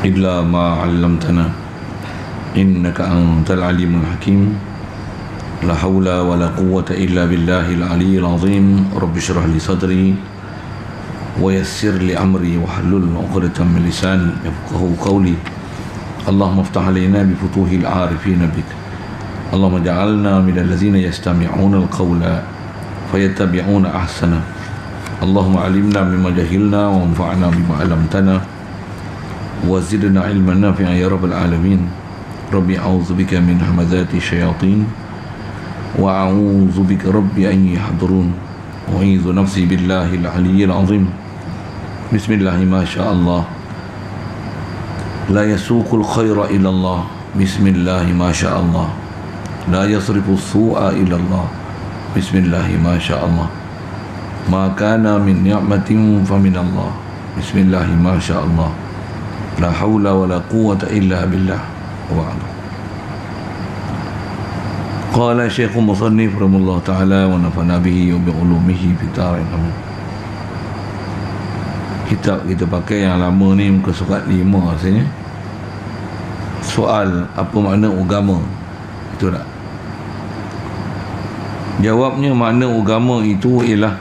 إلا ما علمتنا إنك أنت العليم الحكيم لا حول ولا قوة إلا بالله العلي العظيم رب اشرح لي صدري ويسر لي أمري واحلل عقدة من لساني يفقهوا قولي اللهم افتح علينا بفتوح العارفين بك اللهم اجعلنا من الذين يستمعون القول فيتبعون أحسنه اللهم علمنا مما جهلنا وانفعنا بما علمتنا وزدنا علما نافعا يا رب العالمين ربي أعوذ بك من همزات الشياطين وأعوذ بك ربي أن يحضرون أعيذ نفسي بالله العلي العظيم بسم الله ما شاء الله لا يسوق الخير إلى الله بسم الله ما شاء الله لا يصرف السوء إلى الله بسم الله ما شاء الله ما كان من نعمة فمن الله بسم الله ما شاء الله لا حول ولا قوة إلا بالله وبعد. قال الشيخ المصنف رحمه الله تعالى ونفعنا به وبعلومه في الدارين آمين. Kitab kita pakai yang lama ni muka surat 5 rasanya. Soal apa makna agama? Itu tak? Jawabnya makna agama itu ialah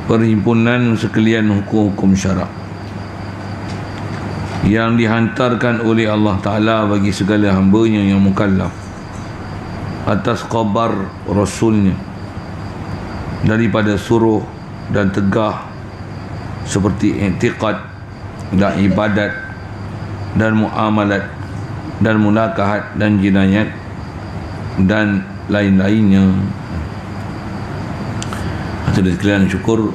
perhimpunan sekalian hukum-hukum syarak yang dihantarkan oleh Allah Ta'ala bagi segala hambanya yang mukallaf atas khabar Rasulnya daripada suruh dan tegah seperti i'tiqad dan ibadat dan muamalat dan munakahat dan jinayat dan lain-lainnya. Hasil sekalian syukur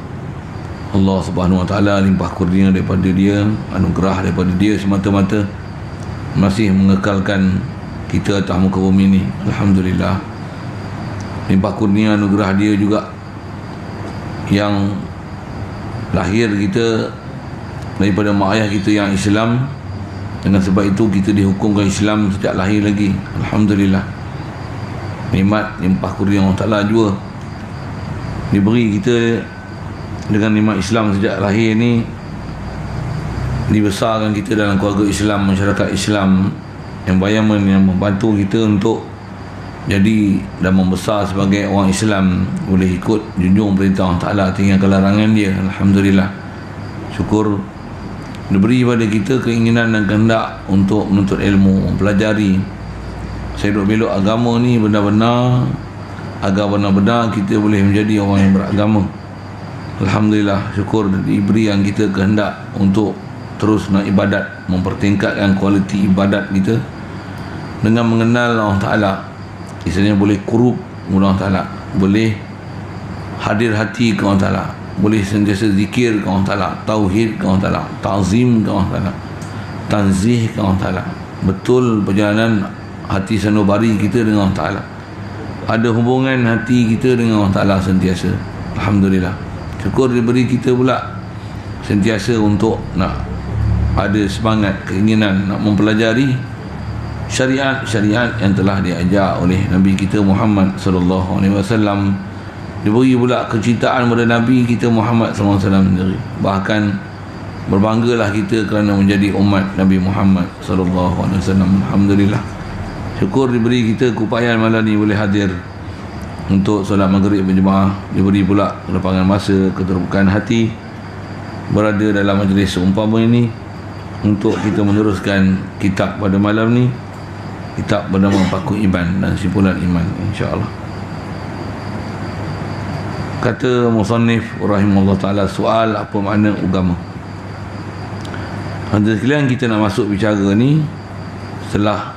Allah Subhanahu Wa Taala limpah kurnia daripada Dia, anugerah daripada Dia semata-mata masih mengekalkan kita atas muka bumi ini. Alhamdulillah. Limpah kurnia anugerah Dia juga yang lahir kita daripada mak ayah kita yang Islam. Dengan sebab itu kita dihukumkan Islam sejak lahir lagi. Alhamdulillah. Nikmat limpah kurnia Allah Taala juga diberi kita dengan nikmat Islam sejak lahir ni, dibesarkan kita dalam keluarga Islam, masyarakat Islam yang bayaman yang membantu kita untuk jadi dan membesar sebagai orang Islam, boleh ikut junjung perintah Allah Ta'ala, tinggalkan larangan Dia. Alhamdulillah. Syukur diberi pada kita keinginan dan kehendak untuk menuntut ilmu, mempelajari selok belok agama ni benar-benar, agar benar-benar kita boleh menjadi orang yang beragama. Alhamdulillah, syukur diberi yang kita kehendak untuk terus nak ibadat, mempertingkatkan kualiti ibadat kita dengan mengenal Allah Ta'ala. Istilahnya boleh kurub kepada Allah Ta'ala, boleh hadir hati ke Allah Ta'ala, boleh sentiasa zikir ke Allah Ta'ala, tauhid ke Allah Ta'ala, ta'zim ke Allah Ta'ala, tanzih ke Allah Ta'ala. Betul perjalanan hati sanubari kita dengan Allah Ta'ala, ada hubungan hati kita dengan Allah Ta'ala sentiasa. Alhamdulillah. Syukur diberi kita pula sentiasa untuk nak ada semangat, keinginan nak mempelajari syariat-syariat yang telah diajar oleh Nabi kita Muhammad sallallahu alaihi wasallam. Diberi pula kecintaan kepada Nabi kita Muhammad sallallahu alaihi wasallam sendiri. Bahkan berbanggalah kita kerana menjadi umat Nabi Muhammad sallallahu alaihi wasallam. Alhamdulillah. Syukur diberi kita keupayaan malam ni boleh hadir untuk solat maghrib berjemaah, diberi pula kelapangan masa, keterbukaan hati berada dalam majlis seumpama ini untuk kita meneruskan kitab pada malam ni, kitab bernama Paku Iman dan Simpulan Iman, insya-Allah. Kata musannif rahimahullah taala, soal apa makna agama. Hadirin sekalian, kita nak masuk bicara ni setelah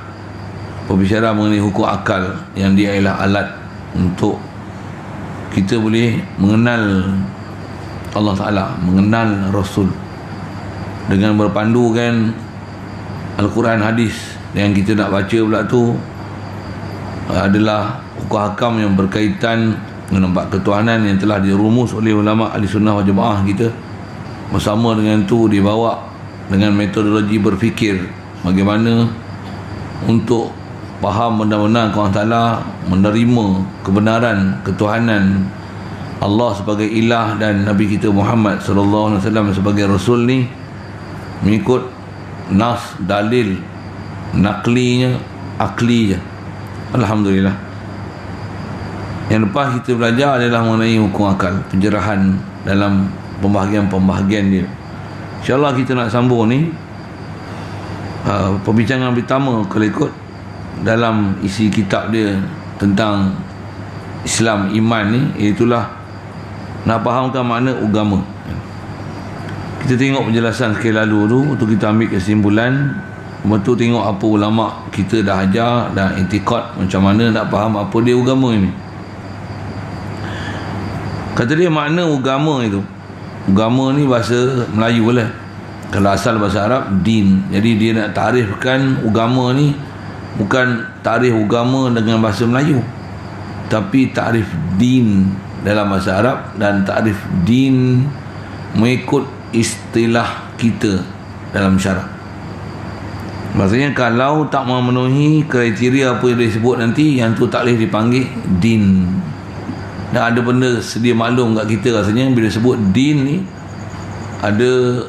berbicara mengenai hukum akal yang dia ialah alat untuk kita boleh mengenal Allah Ta'ala, mengenal Rasul dengan berpandukan Al-Quran, hadis. Yang kita nak baca pula tu adalah hukum hakam yang berkaitan dengan empat ketuhanan yang telah dirumus oleh ulama ahli sunnah wal jamaah kita. Bersama dengan tu dibawa dengan metodologi berfikir bagaimana untuk faham benar-benar Allah Ta'ala, menerima kebenaran ketuhanan Allah sebagai ilah dan Nabi kita Muhammad sallallahu alaihi wasallam sebagai rasul ni mengikut nas, dalil naklinya, akli je. Alhamdulillah. Yang lepas kita belajar adalah mengenai hukum akal, penjerahan dalam pembahagian-pembahagian dia. InsyaAllah kita nak sambung ni perbincangan pertama kalau ikut dalam isi kitab dia tentang Islam, iman ni, iaitulah nak fahamkan makna agama. Kita tengok penjelasan sekali lalu tu untuk kita ambil kesimpulan. Lepas tu tengok apa ulama kita dah ajar dan i'tiqad macam mana nak faham apa dia agama ini. Kata dia makna agama itu, agama ni bahasa Melayu lah. Kalau asal bahasa Arab din. Jadi dia nak takrifkan agama ni bukan takrif agama dengan bahasa Melayu, tapi takrif din dalam bahasa Arab, dan takrif din mengikut istilah kita dalam syarak. Maksudnya kalau tak memenuhi kriteria apa yang disebut nanti, yang tu tak boleh dipanggil din. Dan ada benda sedia maklum kat kita rasanya bila sebut din ni, ada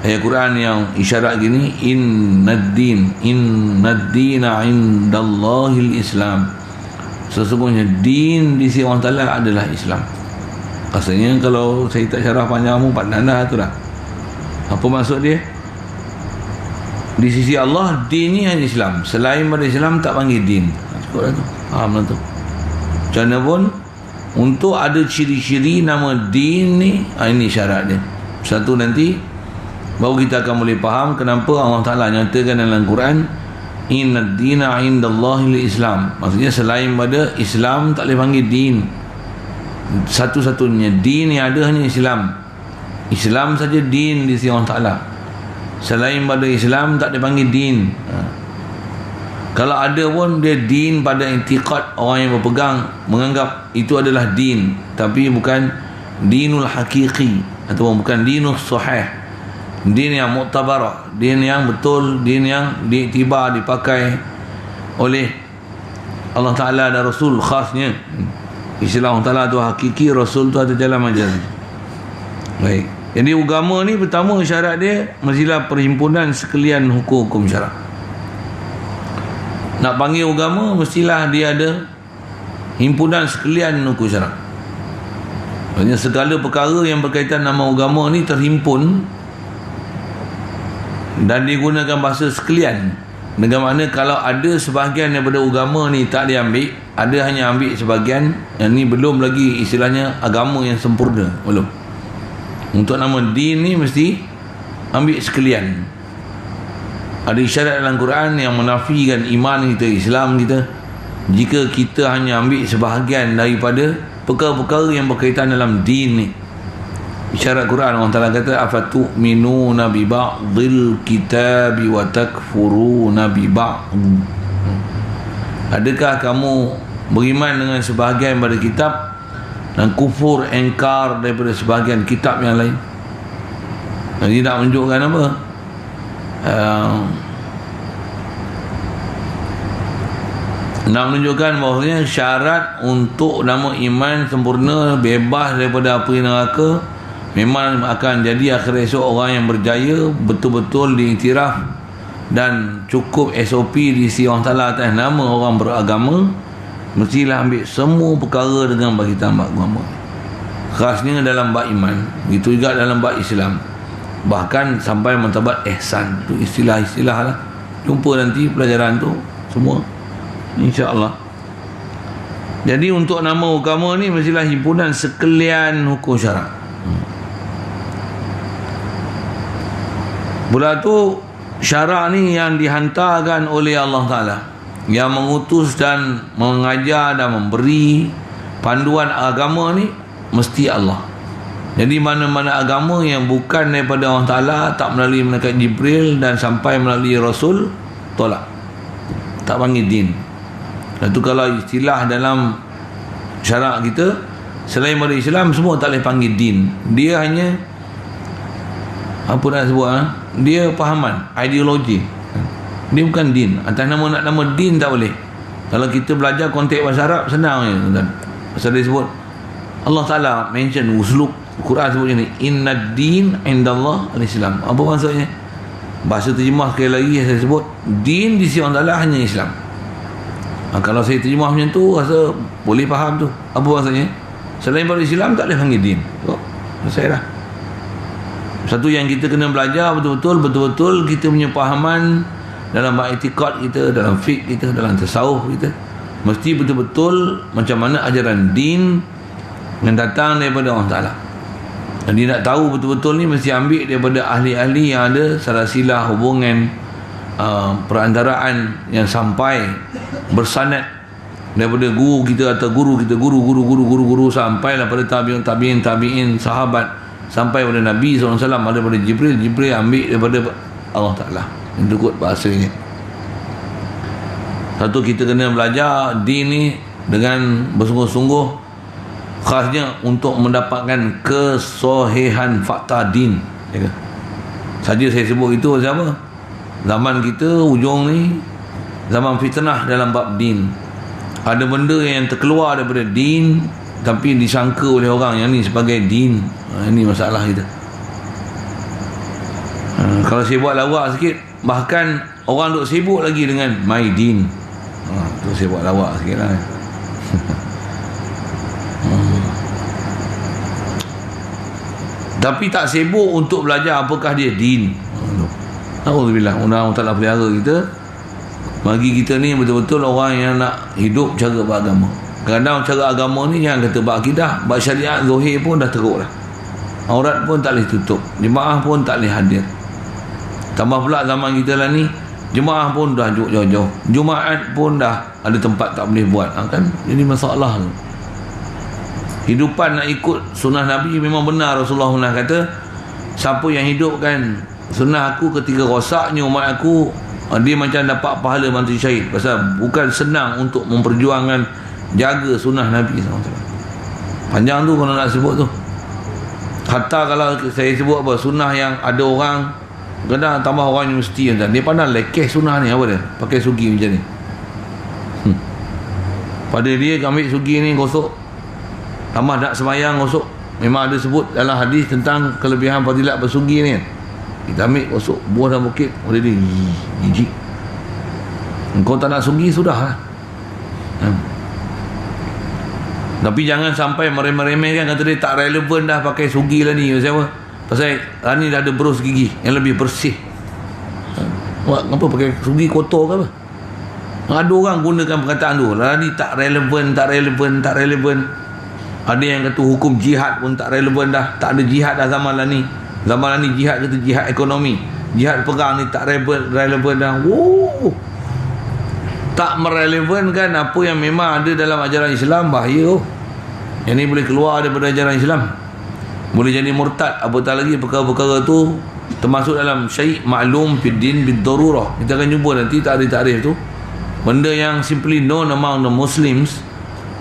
ayat Quran yang isyarat gini, innad dina indallahil Islam. Sesungguhnya din di sisi Allah Ta'ala adalah Islam. Rasanya kalau saya tak syarah panjang pun dah tu dah. Apa maksud dia? Di sisi Allah din ni hanya Islam. Selain pada Islam tak panggil din. Cukup dah tu. Faham lah tu. Macam mana pun, untuk ada ciri-ciri nama din ni, ini syarat dia. Satu nanti baru kita akan boleh faham kenapa Allah Ta'ala nyatakan dalam Quran, innad dina indallahil Islam. Maksudnya selain pada Islam tak boleh panggil din. Satu-satunya din yang ada hanya Islam. Islam saja din di sisi Allah Ta'ala. Selain pada Islam tak dipanggil din. Kalau ada pun dia din pada i'tiqad, orang yang berpegang menganggap itu adalah din, tapi bukan dinul hakiki ataupun bukan dinul sahih, din yang muktabarah, din yang betul, din yang diiktibar, dipakai oleh Allah Ta'ala dan Rasul khasnya. Istilah Allah Ta'ala tu hakiki, Rasul tu ada jalan majazi. Baik. Jadi agama ni pertama syarat dia mestilah perhimpunan sekalian hukum-hukum syarak. Nak panggil agama mestilah dia ada himpunan sekalian hukum syarak. Maksudnya segala perkara yang berkaitan nama agama ni terhimpun dan digunakan bahasa sekalian. Dengan makna kalau ada sebahagian daripada agama ni tak diambil, ada hanya ambil sebahagian, yang ni belum lagi istilahnya agama yang sempurna, belum. Untuk nama din ni mesti ambil sekalian. Ada isyarat dalam Quran yang menafikan iman kita, Islam kita, jika kita hanya ambil sebahagian daripada perkara-perkara yang berkaitan dalam din ni. Isyarat Quran Allah Ta'ala kata, afatu'minuna bi ba'dil kitabi wa takfuruna bi ba'd. Adakah kamu beriman dengan sebahagian pada kitab dan kufur, engkar daripada sebahagian kitab yang lain? Jadi nak menunjukkan apa? Nak menunjukkan bahawasanya syarat untuk nama iman sempurna, bebas daripada api neraka, memang akan jadi akhir esok orang yang berjaya, betul-betul diiktiraf dan cukup SOP di sisi Allah Ta'ala atas nama orang beragama, mestilah ambil semua perkara dengan bagi tambah agama. Khasnya dalam bab iman, itu juga dalam bab Islam, bahkan sampai martabat ihsan. Itu istilah-istilah lah. Jumpa nanti pelajaran tu semua, insya-Allah. Jadi untuk nama agama ni mestilah himpunan sekalian hukum syarak. Pula tu syarak ni yang dihantarkan oleh Allah Ta'ala, yang mengutus dan mengajar dan memberi panduan agama ni mesti Allah. Jadi mana-mana agama yang bukan daripada Allah Ta'ala, tak melalui malaikat Jibril dan sampai melalui Rasul, tolak, tak panggil din. Itu kalau istilah dalam syarak kita, selain daripada Islam semua tak boleh panggil din. Dia hanya apa nak sebut, dia fahaman, ideologi. Dia bukan din. Atas nama nak nama din tak boleh. Kalau kita belajar konteks bahasa Arab senang je, tuan. Pasal dia sebut, Allah Ta'ala mention uslub Quran sebut macam ni, innad din indallah al-Islam. Apa maksudnya? Bahasa terjemah sekali lagi saya sebut, din di sisi Allah Ta'ala hanya Islam. Kalau saya terjemah macam tu, rasa boleh faham tu. Apa maksudnya? Selain pada Islam tak boleh panggil din. Selesai dah. Satu yang kita kena belajar betul-betul kita punya pahaman dalam i'tikad kita, dalam fiqh kita, dalam tasawuf kita, mesti betul-betul macam mana ajaran din yang datang daripada Allah Ta'ala. Dan dia nak tahu betul-betul ni mesti ambil daripada ahli-ahli yang ada silsilah hubungan perantaraan yang sampai bersanad daripada guru kita atau guru kita, guru sampailah pada tabi'in sahabat, sampai pada Nabi SAW, daripada Jibril ambil daripada Allah Ta'ala. Itu kot bahasanya. Satu, kita kena belajar din ni dengan bersungguh-sungguh, khasnya untuk mendapatkan kesohihan fakta din. Saja saya sebut itu siapa? Zaman kita ujung ni zaman fitnah dalam bab din. Ada benda yang terkeluar daripada din tapi disangka oleh orang yang ni sebagai din. Ini masalah kita. Kalau saya buat lawak sikit, bahkan orang duk sibuk lagi dengan my din. Tu saya buat lawak sikit lah. Tapi tak sibuk untuk belajar apakah dia din. Alhamdulillah, Allah Ta'ala pelihara kita, bagi kita ni betul-betul orang yang nak hidup cara beragama. Kadang cara agama ni yang kata berakidah, syariat zahir pun dah teruk dah. Aurat pun tak boleh tutup, jemaah pun tak boleh hadir. Tambah pula zaman kita lah ni, jemaah pun dah jauh-jauh, Jumaat pun dah ada tempat tak boleh buat. Kan jadi masalah tu. Hidupan nak ikut sunnah Nabi memang benar. Rasulullah pernah kata, siapa yang hidupkan sunnah aku ketika rosaknya umat aku, dia macam dapat pahala mati syahid. Pasal bukan senang untuk memperjuangkan jaga sunnah Nabi SAW. Panjang tu kalau nak sebut tu. Hatta kalau saya sebut apa, sunnah yang ada orang, kadang tambah orang universiti macam dia pandang lekeh sunnah ni, apa dia pakai sugi macam ni. Pada dia ambil sugi ni gosok, tambah nak semayang gosok. Memang ada sebut dalam hadis tentang kelebihan fadilat bersugi ni kan. Kita ambil gosok buah dalam bukit, oleh dia jijik. Engkau tak nak sugi, sudah lah. Tapi jangan sampai meremeh-remehkan, kata dia tak relevan dah pakai sugi lah ni. Pasal apa? Pasal lah ni dah ada berus gigi yang lebih bersih. Kenapa pakai sugi kotor ke apa? Ada orang gunakan perkataan tu, lah ni tak relevan. Ada yang kata hukum jihad pun tak relevan dah. Tak ada jihad dah zaman lah ni. Zaman lah ni jihad kata jihad ekonomi, jihad perang ni tak relevan dah. Tak merelevankan apa yang memang ada dalam ajaran Islam, bahaya. Yang ni boleh keluar daripada ajaran Islam, boleh jadi murtad. Apatah lagi perkara-perkara tu termasuk dalam syai' ma'lum fid din bid darurah. Kita akan jumpa nanti takrif-takrif tu, benda yang simply known among the Muslims.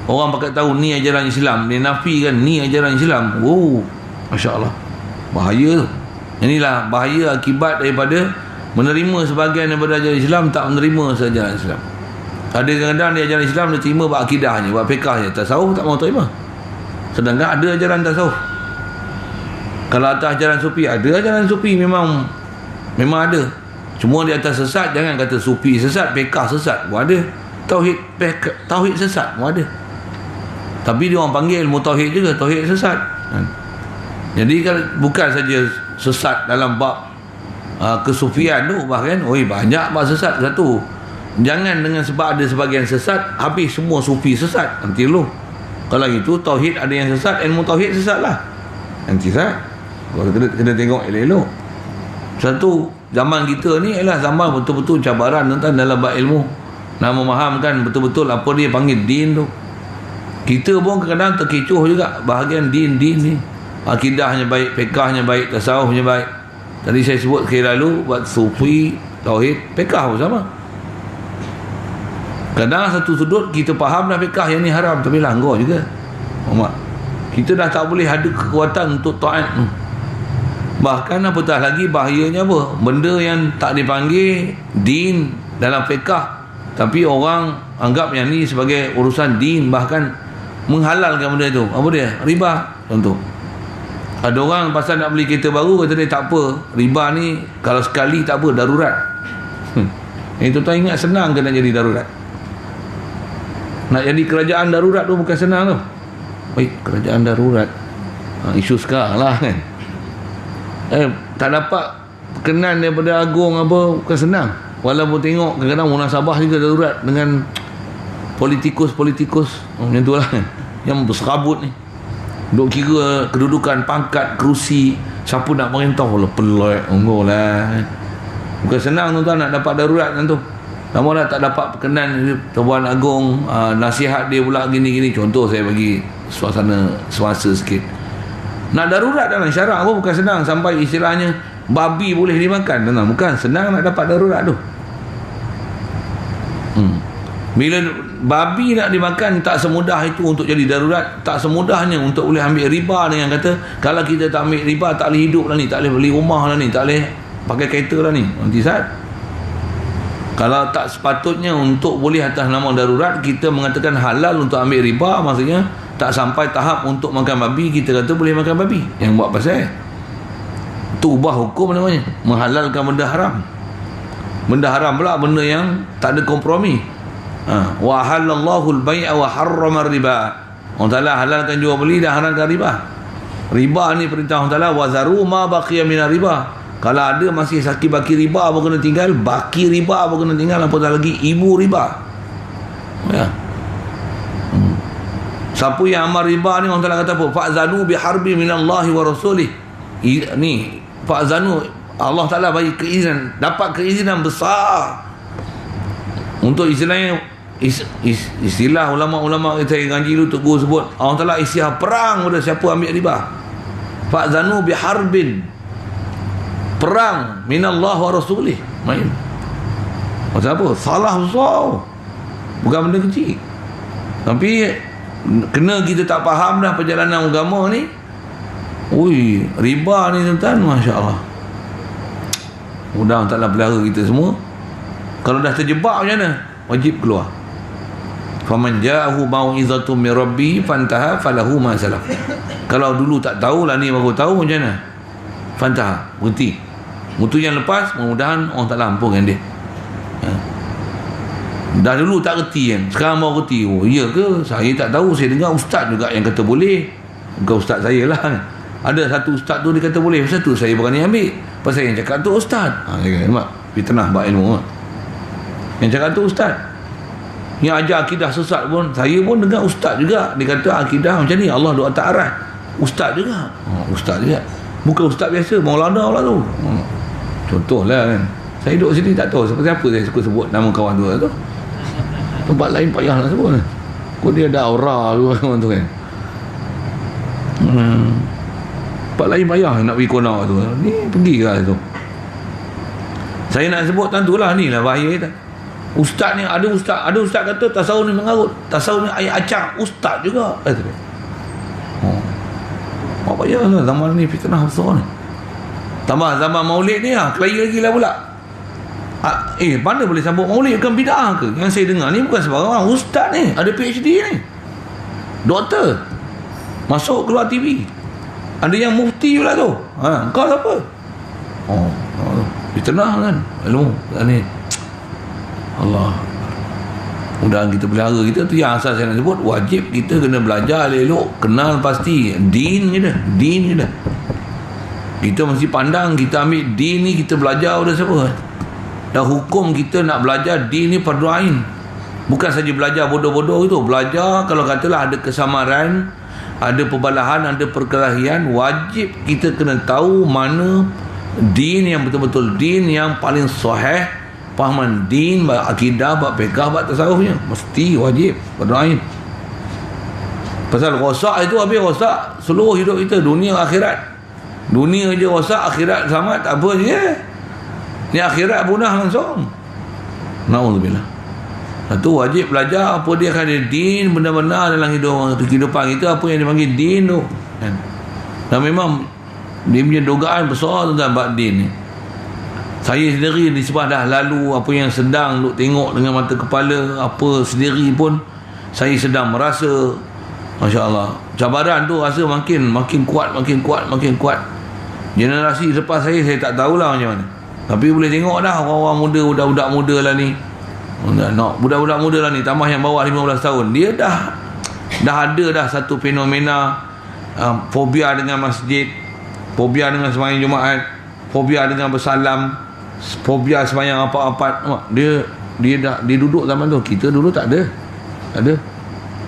Orang pakai tahu ni ajaran Islam, dia nafikan ni ajaran Islam. Masya Allah, bahaya tu. Inilah bahaya akibat daripada menerima sebahagian daripada ajaran Islam, tak menerima seajaran Islam. Ada kadang-kadang dia ajaran Islam dia terima buat akidahnya, buat fiqahnya, tasawuf tak mau terima. Sedangkan ada ajaran tasawuf. Kalau atas ajaran sufi, ada ajaran sufi memang ada. Cuma di atas sesat, jangan kata sufi sesat, fiqah sesat pun ada. Tauhid sesat pun ada. Tapi dia orang panggil ilmu tauhid juga tauhid sesat. Jadi kalau bukan saja sesat dalam bab kesufian tu, bahkan banyak bab sesat. Satu, jangan dengan sebab ada sebagian sesat habis semua sufi sesat. Nanti lu kalau gitu tauhid ada yang sesat, ilmu tauhid sesat lah. Nanti sesat. Kena tengok elok-elok. Satu, zaman kita ni ialah zaman betul-betul cabaran tentang dalam bab ilmu, nak memahamkan betul-betul apa dia panggil din tu. Kita pun kadang-kadang terkecoh juga bahagian din ni. Akidahnya baik, fiqahnya baik, tasawufnya baik. Tadi saya sebut sekali lalu, buat sufi, tauhid, fiqah pun sama. Kadang satu sudut kita faham dah fiqah yang ni haram, tapi langgar juga. Kita dah tak boleh ada kekuatan untuk taat. Bahkan apatah lagi bahayanya apa? Benda yang tak dipanggil din dalam fiqah, tapi orang anggap yang ni sebagai urusan din, bahkan menghalalkan benda itu. Apa dia? Riba contoh. Ada orang pasal nak beli kereta baru kata dia tak apa, riba ni kalau sekali tak apa, darurat. Tuan-tuan ingat senang ke nak jadi darurat? Nak jadi kerajaan darurat tu bukan senang tu. Baik, kerajaan darurat, isu sekarang lah kan. Tak dapat perkenan daripada agung apa, bukan senang. Walaupun tengok kadang-kadang munasabah juga darurat dengan politikus-politikus macam tu lah kan, yang berserabut ni, duk kira kedudukan, pangkat, kerusi, siapa nak merintah, pelik unggul lah. Bukan senang tuan-tuan nak dapat darurat kan tu. Namun tak dapat perkenan Tuan Agong, nasihat dia pula gini-gini. Contoh saya bagi suasana semasa sikit. Nak darurat dalam syarak pun bukan senang. Sampai istilahnya babi boleh dimakan, tuan-tuan. Bukan senang nak dapat darurat tu. Bila babi nak dimakan, tak semudah itu untuk jadi darurat. Tak semudahnya untuk boleh ambil riba dengan kata kalau kita tak ambil riba tak boleh hidup lah ni, tak boleh beli rumah lah ni, tak boleh pakai kereta lah ni. Nanti saat kalau tak sepatutnya untuk boleh atas nama darurat kita mengatakan halal untuk ambil riba, maksudnya tak sampai tahap untuk makan babi kita kata boleh makan babi. Yang buat pasal itu ubah hukum namanya, menghalalkan benda haram. Benda haram pula benda yang tak ada kompromi. Wa halallahu al-bai'a wa harrama riba. Allah Taala halalkan jual beli dan haramkan riba. Riba ni perintah Allah Taala, wa zaru ma baqiya min riba. Kalau ada masih sakit baki riba apa kena tinggal, baki riba apa kena tinggal, apatah lagi ibu riba. Ya. Siapa yang amal riba ni Allah Taala kata apa? Fa'zanu biharbi minallahi wa rasulih. Ni fa'zanu, Allah Taala bagi keizinan, dapat keizinan besar. Untuk istilahnya istilah ulama-ulama kita yang ngaji dulu tegur sebut, Allah Taala istilah perang pada siapa ambil riba. Fa'zanu biharbin, perang minallah wa rasulih. Main macam apa? Salah besar, bukan benda kecil. Tapi kena kita tak faham dah perjalanan agama ni. Ui, riba ni tuan-tuan, Masya Allah. Mudah taklah pelihara kita semua. Kalau dah terjebak macam mana? Wajib keluar. Faman ja'ahu mau'izatun min rabbi fantaha falahu ma salaf. Kalau dulu tak tahulah ni baru tahu macam mana? Fantaha, berhenti. Mutu yang lepas, mudah-mudahan orang tak lampunkan dia. Dah dulu tak reti kan, sekarang mau reti. Oh iya ke? Saya tak tahu, saya dengar ustaz juga yang kata boleh. Bukan ustaz saya lah. Ada satu ustaz tu dia kata boleh, pasal tu saya berani ambil. Pasal yang cakap tu ustaz. Nampak? Fitnah bak ilmu. Yang cakap tu ustaz, yang ajar akidah sesat pun, saya pun dengar ustaz juga. Dia kata akidah macam ni, Allah doa tak arah. Ustaz juga. Ustaz juga. Bukan ustaz biasa, Maulana lah tu. Contohlah kan. Saya duduk sini tak tahu siapa saya suka sebut nama kawan tu. Tempat lain payah nak sebut. Kok dia ada aura tu kawan tu kan. Tempat lain payah nak pergi konak tu. Ni pergi ke tu. Saya nak sebut tentulah ni lah bahaya tak. Ustaz ni ada ustaz kata tasawuf ni mengarut. Tasawuf ni ayat acak, ustaz juga. Apa payah lah zaman ni fitnah besar ni. Tambah zaman maulid ni kelayu lagi lah pula. Mana boleh sambut maulid, bukan bid'ah ke? Yang saya dengar ni bukan sembarang ustaz ni, ada PhD ni, doktor, masuk keluar TV. Ada yang mufti pula tu. Kau siapa? Fitnah kan ilmu ni. Allah, mudah kita pelihara kita tu. Yang asal saya nak sebut, wajib kita kena belajar elok, kenal pasti din je dah. Kita mesti pandang, kita ambil din ni, kita belajar pada siapa. Dan hukum kita nak belajar din ni fardu ain. Bukan saja belajar bodoh-bodoh itu. Belajar kalau katalah ada kesamaran, ada perbalahan, ada perkelahian, wajib kita kena tahu mana din yang betul-betul din yang paling sahih, pahaman din, akidah, fiqh, tasawufnya. Mesti wajib fardu ain. Pasal rosak itu habis rosak seluruh hidup kita, dunia akhirat. Dunia je rosak, akhirat selamat, tak apa je. Ni akhirat punah langsung. Na'udzubillah. Satu wajib belajar apa dia kan din benar-benar dalam kehidupan kita, apa yang dipanggil din tu kan. Dan memang dia punya dugaan besar tentang bab din ni. Saya sendiri disebab dah lalu apa yang sedang duk tengok dengan mata kepala, apa sendiri pun saya sedang merasa Masya Allah. Cabaran tu rasa makin kuat. Generasi lepas saya tak tahulah macam mana. Tapi boleh tengok dah orang-orang muda, budak-budak muda lah ni. Budak-budak muda lah ni, tambah yang bawah 15 tahun. Dia dah ada dah satu fenomena fobia dengan masjid, fobia dengan sembahyang Jumaat, fobia dengan bersalam, fobia sembahyang apa-apa. Dia duduk zaman tu. Kita dulu tak ada.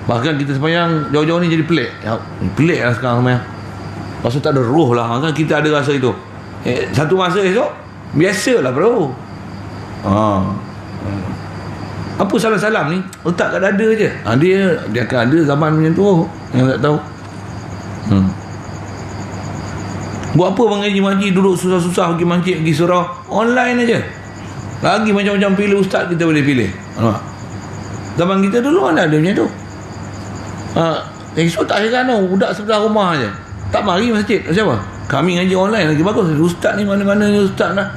Bahkan kita sembahyang jauh-jauh ni jadi pelik. Pelik lah sekarang sembahyang. Pasal tak ada roh lah. Kan kita ada rasa itu. Satu masa esok biasalah bro. Apa salam-salam ni? Letak kat dada je. Dia akan ada zaman macam tu. Yang tak tahu. Buat apa mengaji-maji, duduk susah-susah pergi masjid, pergi surau. Online aja. Lagi macam-macam pilih ustaz kita boleh pilih. Zaman kita dulu mana ada macam tu. Esok tak heran tau. Budak sebelah rumah je tak mari masjid. Siapa? Kami ngaji online lagi bagus. Ustaz ni mana-mana ni ustaz lah.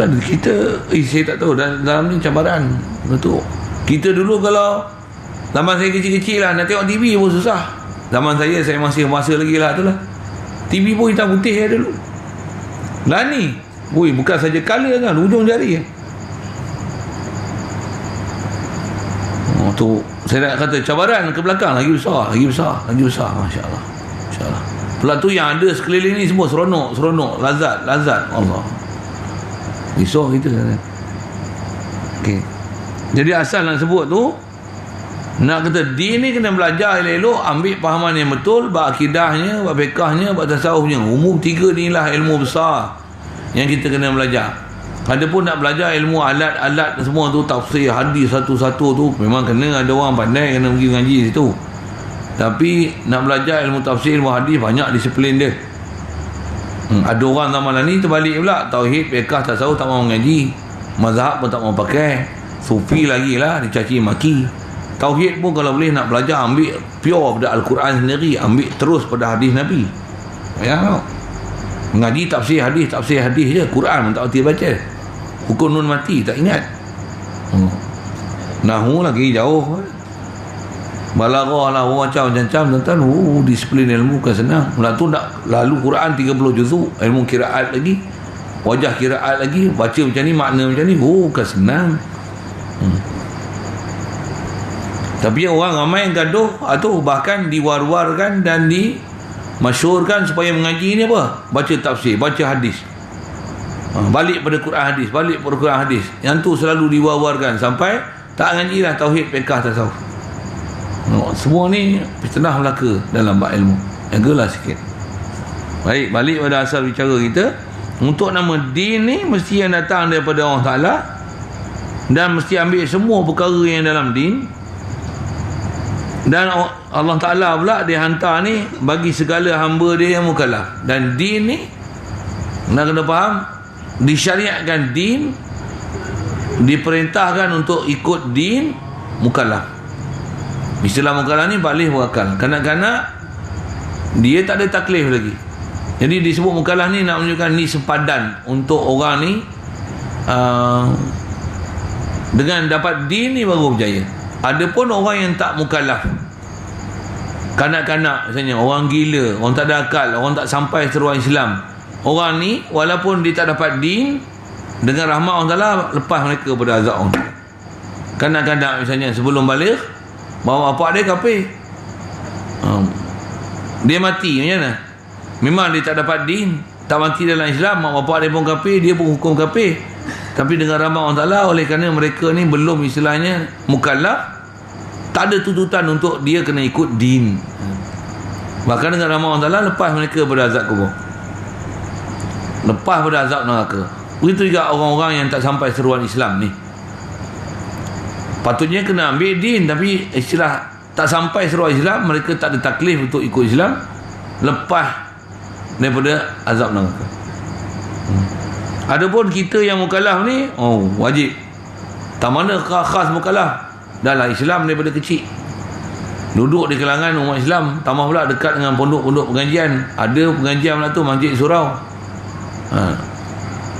Kita saya tak tahu. Dalam ni cabaran. Betul. Kita dulu kalau zaman saya kecil-kecil lah, nak tengok TV pun susah. Zaman saya masih masa lagi lah tu lah. TV pun hitam putih ya dulu. Lah ni bukan saja color kan, ujung jari. Tu saya nak kata cabaran ke belakang lagi besar. Masya Allah. Pula tu yang ada sekeliling ni semua seronok, lazat Allah. Risau kita. Okey. Jadi asal nak sebut tu, nak kata din ni kena belajar elok-elok, ambil fahaman yang betul, bab akidahnya, bab fiqahnya, bab tasawufnya. Umum 3 ni lah ilmu besar yang kita kena belajar. Adapun nak belajar ilmu alat-alat semua tu, tafsir hadis satu-satu tu, memang kena ada orang pandai, kena pergi ngaji situ. Tapi nak belajar ilmu tafsir, ilmu hadis, banyak disiplin dia. Ada orang zaman ni terbalik pula, tauhid, fiqh, tasawuf tak mau ngaji, mazhab pun tak mau pakai, sufi lagi lah dicaci maki. Tauhid pun kalau boleh nak belajar, ambil pure pada Al-Quran sendiri, ambil terus pada hadis Nabi. Ya tau. Mengaji tafsir hadis je, Quran pun tak erti baca. Hukum nun mati tak ingat. Nahu lagi jauh. Balaghah lah macam-macam tuan-tuan. Disiplin ilmu kan senang. Mula tu nak lalu Quran 30 juzuk, ilmu kiraat lagi, wajah kiraat lagi, baca macam ni, makna macam ni, kan senang. Tapi orang ramai yang gaduh atau bahkan diwar-warkan dan dimasyhurkan supaya mengaji ni apa? Baca tafsir, baca hadis. Balik pada Quran hadis. Yang tu selalu diwar-warkan sampai tak ngaji lah tauhid, fiqh, tasawuf. Semua ni fitnah belaka dalam bab ilmu. Jagalah sikit. Baik, balik pada asal bicara kita. Untuk nama din ni mesti yang datang daripada Allah Ta'ala, dan mesti ambil semua perkara yang dalam din. Dan Allah Ta'ala pula dia hantar ni bagi segala hamba dia yang mukallaf. Dan din ni nak kena faham, disyariatkan din, diperintahkan untuk ikut din mukallaf. Istilah mukallaf ni balih berakal. Kanak-kanak dia tak ada taklif lagi. Jadi disebut mukallaf ni nak menunjukkan ni sepadan untuk orang ni dengan dapat din ni baru berjaya. Adapun orang yang tak mukallaf, kanak-kanak misalnya, orang gila, orang tak ada akal, orang tak sampai seruan Islam, orang ni walaupun dia tak dapat din, dengan rahmat Allah Ta'ala lepas mereka pada azab Allah. Kanak-kanak misalnya sebelum balik, bawa bapak dia kafir, dia mati macam mana? Memang dia tak dapat din, tak mati dalam Islam, mak bapak dia pun kafir, dia pun hukum kafir. Tapi dengan rahmat Allah Ta'ala, oleh kerana mereka ni belum istilahnya mukallaf, tak ada tuntutan untuk dia kena ikut din. Bahkan dengan rahmat Allah Ta'ala lepas mereka pada azab kubur, lepas pada azab neraka. Begitu juga orang-orang yang tak sampai seruan Islam ni, patutnya kena ambil din, tapi istilah tak sampai seruan Islam, mereka tak ada taklif untuk ikut Islam lepas daripada azab neraka. Adapun kita yang mukallaf ni, wajib. Tak mana khas mukallaf, dah lah Islam daripada kecil, duduk di kalangan umat Islam, tambah pula dekat dengan pondok-pondok pengajian. Ada pengajian lah tu masjid surau,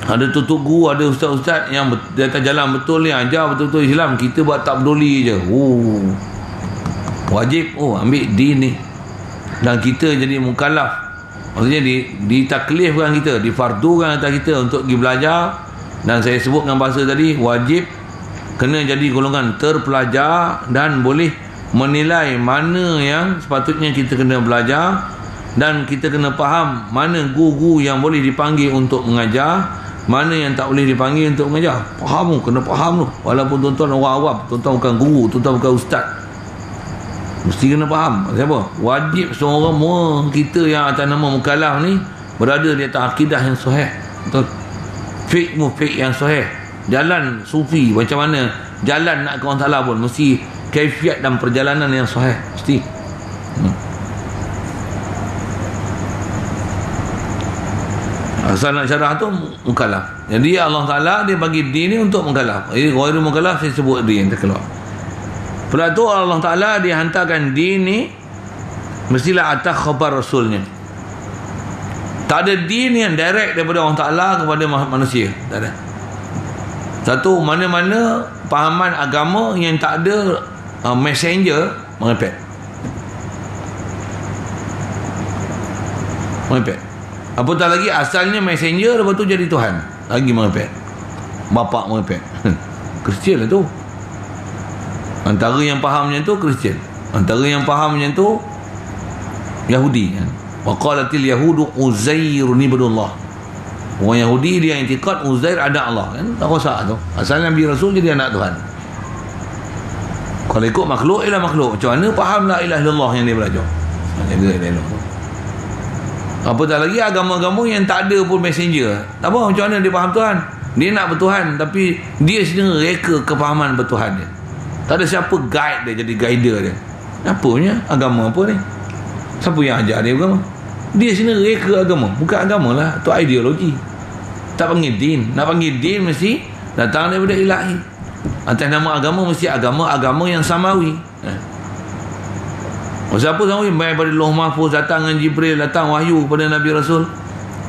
ada tutup guru, ada ustaz-ustaz yang di atas jalan betul ni ajar betul-betul Islam. Kita buat tak peduli je. wajib ambil din ni, dan kita jadi mukallaf, maksudnya ditaklifkan kita, difardukan atas kita untuk pergi belajar. Dan saya sebut dengan bahasa tadi, wajib, kena jadi golongan terpelajar dan boleh menilai mana yang sepatutnya kita kena belajar, dan kita kena faham mana guru yang boleh dipanggil untuk mengajar, mana yang tak boleh dipanggil untuk mengajar. Faham, kena faham tu. Walaupun tuan-tuan orang awam, tuan-tuan bukan guru, tuan-tuan bukan ustaz, mesti kena faham. Siapa? Wajib seorang kita yang atas nama mukallaf ni berada di atas akidah yang sahih. Betul? Fiqh yang sahih. Jalan sufi macam mana jalan nak ke orang Ta'ala pun mesti kaifiat dan perjalanan yang sahih. Mesti. Asal nak syarah tu mukallaf. Jadi Allah Ta'ala dia bagi din ni untuk mukallaf. Ghairu mukallaf saya sebut dia yang terkeluar. Lepas tu Allah Ta'ala dia hantarkan din ni mestilah atas khabar Rasulnya. Tak ada din yang direct daripada Allah Ta'ala kepada manusia. Tak ada. Satu, mana-mana pahaman agama yang tak ada messenger, mengepek. Apatah lagi asalnya messenger, lepas tu jadi Tuhan, lagi mengepek. Bapak mengepek. Kristian lah tu. Antara yang faham macam tu Kristian, antara yang faham macam tu Yahudi. Wa qalatil yahudu Uzairun ibnullah. Orang Yahudi dia i'tiqad Uzair ada Allah, kan? Tak rosak tu. Asal Nabi Rasul jadi anak Tuhan. Kalau ikut makhluk ialah makhluk. Macam mana faham la ilaha illallah yang dia belajar? Jaga elok. Apatah lagi agama-agama yang tak ada pun messenger. Tak apa, macam mana dia faham Tuhan? Dia nak bertuhan, tapi dia sendiri reka kefahaman bertuhan dia. Tak ada siapa guide dia, jadi guider dia. Apanya agama apa ni? Siapa yang ajar dia agama? Dia sendiri reka agama. Bukan agama lah, tu ideologi. Tak panggil din. Nak panggil din mesti datang daripada ilahi. Atas nama agama mesti agama yang samawi. Siapa samawi? Baik daripada Lauh Mahfuz, datang dengan Jibril, datang wahyu kepada Nabi Rasul.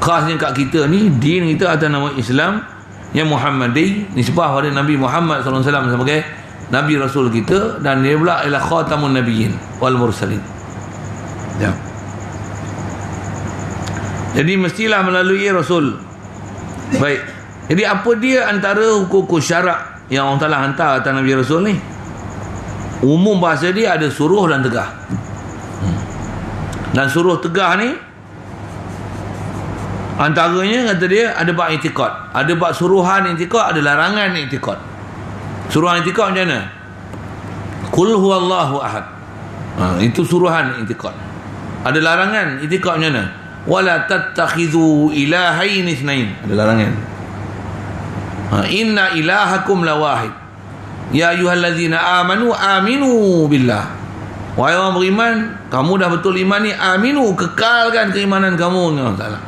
Khasnya kat kita ni, din kita atas nama Islam yang Muhammadi, nisbah pada Nabi Muhammad SAW sebagai Nabi Rasul kita, dan dia pula ialah khatamun nabiyyin wal mursalin. Ya. Jadi mestilah melalui Rasul. Baik. Jadi apa dia antara hukum-hukum syarak yang Allah Ta'ala hantar atas Nabi Rasul ni? Umum bahasa dia ada suruh dan tegah. Dan suruh tegah ni antaranya kata dia ada bab i'tiqad, ada bab suruhan i'tiqad, ada larangan i'tiqad. Suruhan i'tiqad macam mana? Qul huwallahu ahad. Itu suruhan i'tiqad. Ada larangan i'tiqad macam mana? Wala tattakhidhu ilahain itsnain. Ada larangan. Inna ilahakum lawahid. Ya ayyuhallazina amanu aminu billah. Wahai orang beriman, kamu dah betul iman ni, aminu, kekalkan keimanan kamu dengan Allah Ta'ala.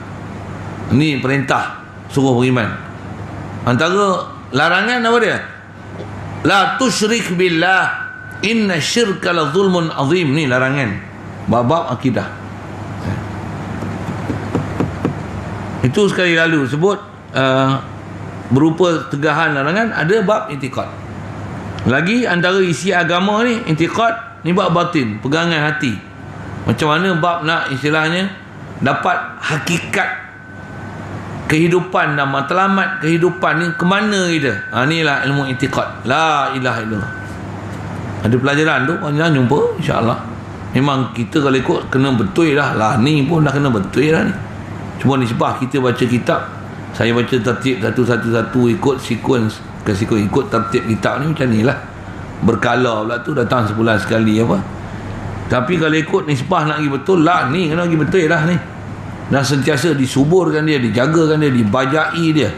Ini perintah suruh beriman. Antara larangan apa dia? La tusyrik billah, inna syirka la zulmun azim. Ni larangan bab akidah. Itu sekali lalu sebut berupa tegahan larangan. Ada bab i'tiqad. Lagi antara isi agama ni, i'tiqad ni bab batin, pegangan hati. Macam mana bab nak istilahnya dapat hakikat kehidupan dan matlamat kehidupan ni ke mana kita. Inilah ilmu i'tiqad. La ilaha illallah. Ada pelajaran tu, jangan jumpa insya-Allah. Memang kita kalau ikut kena betul lah. Ni pun dah kena betul lah ni. Cuma nisbah kita baca kitab, saya baca tertib satu-satu ikut sequence, ikut tertib kitab ni macam ni lah. Berkala pula tu, datang sebulan sekali apa. Tapi kalau ikut nisbah nak pergi betul lah, ni kena pergi betul lah ni. Dan sentiasa disuburkan dia, dijagakan dia, dibajai dia,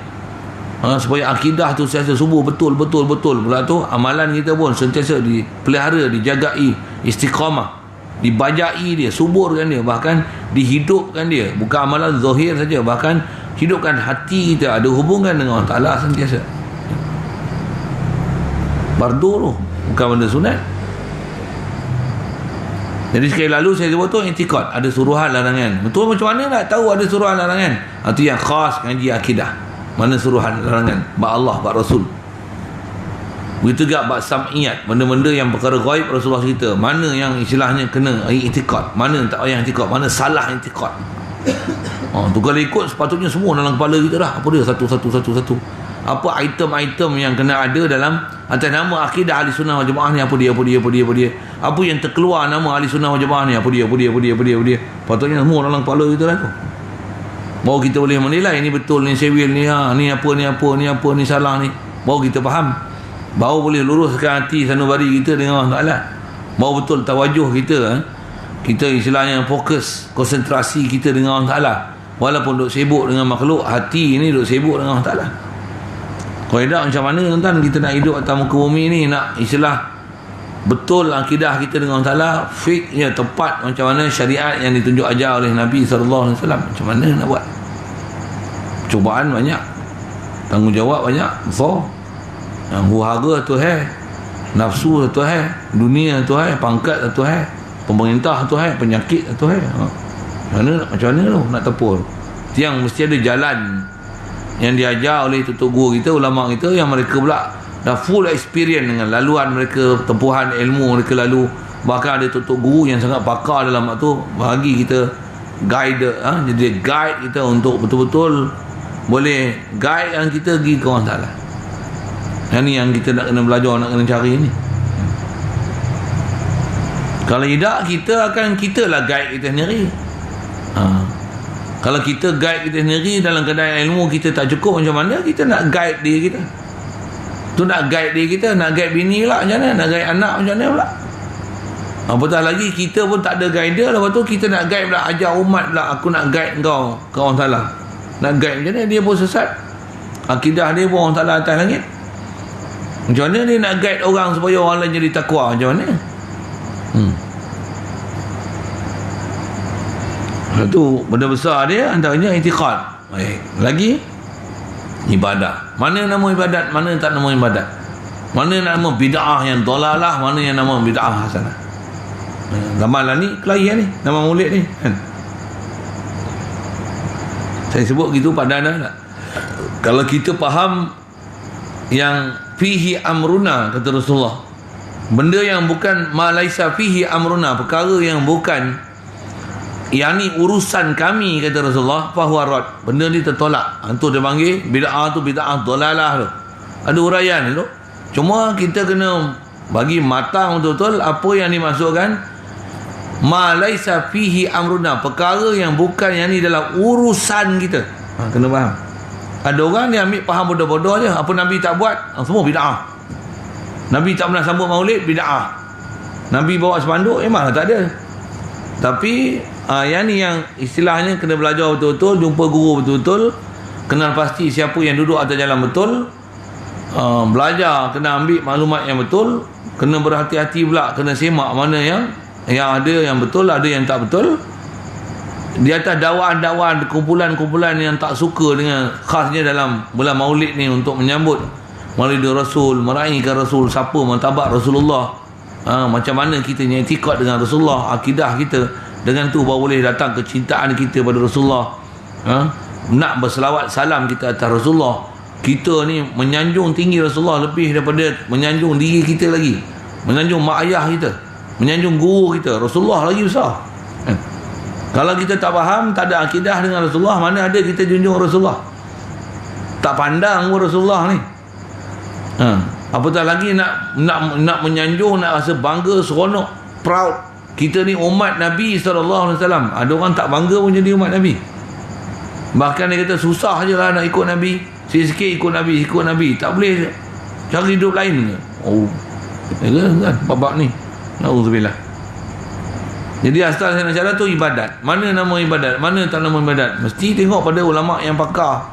supaya akidah tu sentiasa subur, betul pula tu. Amalan kita pun sentiasa dipelihara, dijagai, istiqamah, dibajai dia, suburkan dia, bahkan dihidupkan dia. Bukan amalan zahir saja, bahkan hidupkan hati kita, ada hubungan dengan Allah Ta'ala sentiasa. Fardu tu, bukan benda sunat. Jadi sekali lalu saya sebut tu i'tiqad, ada suruhan larangan. Betul, macam mana nak tahu ada suruhan larangan? Itu yang khas ngaji akidah. Mana suruhan larangan? Bak Allah, bak Rasul. Begitu juga bab sam'iyat, benda-benda yang perkara ghaib Rasulullah cerita, mana yang istilahnya kena i'tikad, mana tak payah i'tikad, mana salah i'tikad. Tu kalau ikut sepatutnya semua dalam kepala kita dah. Apa dia satu. Apa item-item yang kena ada dalam atas nama akidah ahli sunnah wal jamaah ni, apa dia. Apa yang terkeluar nama ahli sunnah wal jamaah ni, apa dia. Patutnya semua dalam kepala kita dah tu. Baru kita boleh menilai ni betul, ni sewil, ni ni apa, ni salah ni. Baru kita faham. Baru boleh luruskan hati sanubari kita dengan Allah Ta'ala. Baru betul tawajuh kita, kita istilahnya fokus, konsentrasi kita dengan Allah Ta'ala. Walaupun duk sibuk dengan makhluk, hati ni duk sibuk dengan Allah Ta'ala. Kalau tidak macam mana tuan-tuan kita nak hidup atas muka bumi ni, nak istilah betul akidah kita dengan Allah Ta'ala, fiknya tepat macam mana syariat yang ditunjuk ajar oleh Nabi SAW. Macam mana nak buat? Cubaan banyak, tanggungjawab banyak, besar. Yang huru-hara tu nafsu tu dunia tu pangkat tu pemerintah tu penyakit tu macam mana tu nak tepur. Yang mesti ada jalan yang diajar oleh tutup guru kita, ulama kita, yang mereka pula dah full experience dengan laluan mereka, tempuhan ilmu mereka lalu. Bahkan ada tutup guru yang sangat pakar dalam waktu bagi kita guide, jadi guide kita untuk betul-betul boleh guide yang kita pergi ke Allah Ta'ala. Yang ni yang kita nak kena belajar, nak kena cari ni. Kalau tidak, kita lah guide kita sendiri. Kalau kita guide kita sendiri dalam keadaan ilmu kita tak cukup, macam mana kita nak guide diri kita? Tu nak guide diri kita, nak guide bini pula macam mana, nak guide anak macam mana pula. Apatah lagi kita pun tak ada guider, lepas tu kita nak guide pula, ajar umat pula, aku nak guide kau ke Allah Ta'ala. Nak guide macam mana? Dia pun sesat, akidah dia pun Allah Ta'ala atas langit. Macam mana dia nak guide orang supaya orang lain jadi takwa? Macam mana? Itu benda besar dia, antaranya i'tiqad. Baik. Lagi ibadah. Mana nama ibadat, mana tak nama ibadat? Mana nama bid'ah yang dalalah, mana yang nama bid'ah hasanah? Ramalan ni kelahian ni, nama maulid ni kan? Saya sebut gitu pada anda. Kalau kita faham yang fihi amruna, kata Rasulullah, benda yang bukan ma laisa fihi amruna, perkara yang bukan yang ni urusan kami, kata Rasulullah, fahuwa rad, benda ni tertolak. Itu dia panggil bid'ah, tu bid'ah dalalah tu. Ada uraian tu. Cuma kita kena bagi matang betul-betul apa yang dimasukkan ma laisa fihi amruna, perkara yang bukan yang ni dalam urusan kita. Kena faham. Ada orang yang ambil faham bodoh-bodoh je. Apa Nabi tak buat, semua bid'ah. Nabi tak pernah sambut maulid, bid'ah. Nabi bawa spanduk, memang tak ada. Tapi yang ni yang istilahnya kena belajar betul-betul, jumpa guru betul-betul, kenal pasti siapa yang duduk atas jalan betul, belajar, kena ambil maklumat yang betul, kena berhati-hati pula, kena semak mana yang ada yang betul, ada yang tak betul. Di atas dakwaan-dakwaan, kumpulan-kumpulan yang tak suka dengan, khasnya dalam bulan maulid ni, untuk menyambut maulid Rasul, meraihkan Rasul, siapa mentabak Rasulullah, macam mana kita i'tikad dengan Rasulullah, akidah kita. Dengan tu baru boleh datang kecintaan kita pada Rasulullah, nak berselawat salam kita atas Rasulullah. Kita ni menyanjung tinggi Rasulullah lebih daripada menyanjung diri kita lagi, menyanjung mak ayah kita, menyanjung guru kita. Rasulullah lagi besar. Kalau kita tak faham, tak ada akidah dengan Rasulullah, mana ada kita junjung Rasulullah? Tak pandang pun Rasulullah ni. Apatah lagi nak menyanjung, nak rasa bangga, seronok, proud. Kita ni umat Nabi SAW. Ada orang tak bangga pun jadi umat Nabi. Bahkan dia kata susah je lah nak ikut Nabi, sikit-sikit ikut Nabi, tak boleh cari hidup lain ke? Kan babak ni, na'udzubillah. Jadi asal saya nak cakap tu ibadat. Mana nama ibadat, mana tak nama ibadat, mesti tengok pada ulama' yang pakar.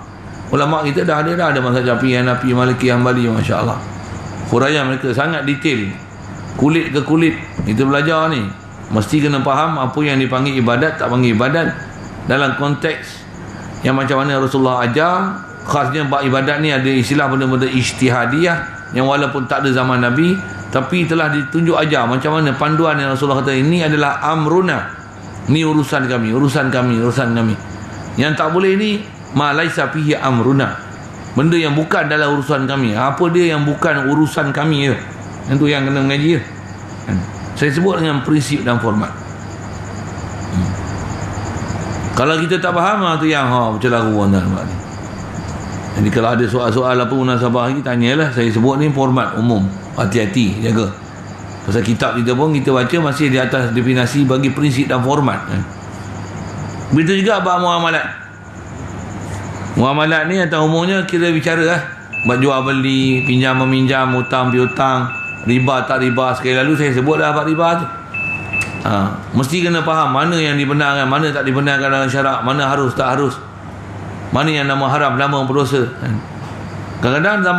Ulama' kita dah ada mazhab Syafi'i, Hanafi, Maliki, Hanbali, Masya Allah. Huraian mereka sangat detail, kulit ke kulit. Kita belajar ni mesti kena faham apa yang dipanggil ibadat, tak panggil ibadat, dalam konteks yang macam mana Rasulullah ajar. Khasnya bab ibadat ni ada istilah benda-benda ijtihadiyah yang walaupun tak ada zaman Nabi, tapi telah ditunjuk ajar macam mana panduan yang Rasulullah kata, ini adalah amruna, ni urusan kami. Yang tak boleh ni ma laisa fihi amruna, Benda yang bukan dalam urusan kami. Apa dia yang bukan urusan kami je, yang tu yang kena mengaji je. Saya sebut dengan prinsip dan format. Kalau kita tak faham, tu yang bercelaru orang tak ni. Jadi kalau ada soal-soal apa munasabah lagi, tanyalah. Saya sebut ni format umum. Hati-hati, jaga. Pasal kitab kita pun kita baca masih di atas definisi bagi prinsip dan format. Begitu juga bab muamalat. Muamalat ni atas umumnya kita bicara lah. Buat jual beli, pinjam meminjam, hutang piutang, riba tak riba. Sekali lalu saya sebut dah bab riba tu. Mesti kena faham mana yang dibenarkan, mana tak dibenarkan dalam syarak, mana harus tak harus, mana yang nama haram, nama berdosa. Kadang-kadang zaman